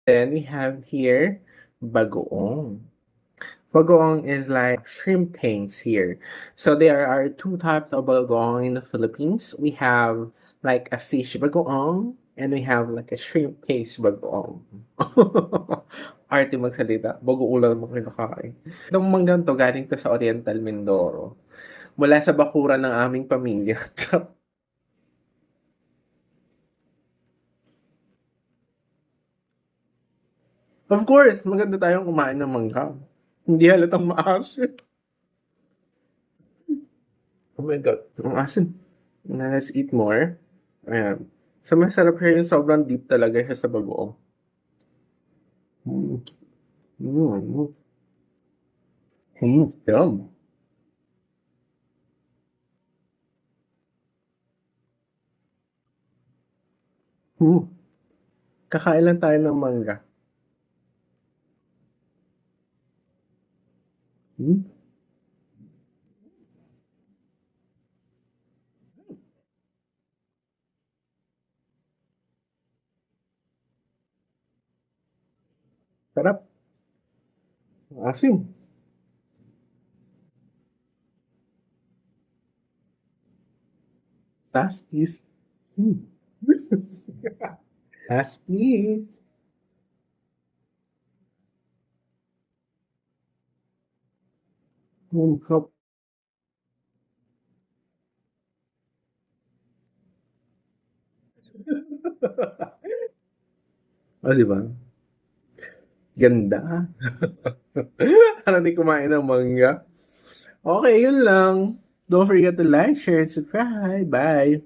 Then we have here bagoong. Bagoong is like shrimp paints here. So there are two types of bagoong in the Philippines. We have like a fish bagoong and we have like a shrimp paste bagoong. Arte magsalita. Bagoong lang mo kinakain. Itong manggang to galing to sa Oriental Mindoro. Mula sa bakuran ng aming pamilya. Of course, maganda tayong kumain ng mangga. Hindi halatang maasim. Oh my God, ang asim. Na, let's eat more. Ayan. So, masarap siya yung sobrang deep talaga siya sa bagoong. Mm. Mm. Yum. Mm. Kakain lang tayo ng mangga. Mm. Sarap. Asim. Tasti's. Mm. Tasti's. Sarap. O, di ba? Ganda. Parang di kumain ng mangga. Okay, yun lang. Don't forget to like, share, and subscribe. Bye!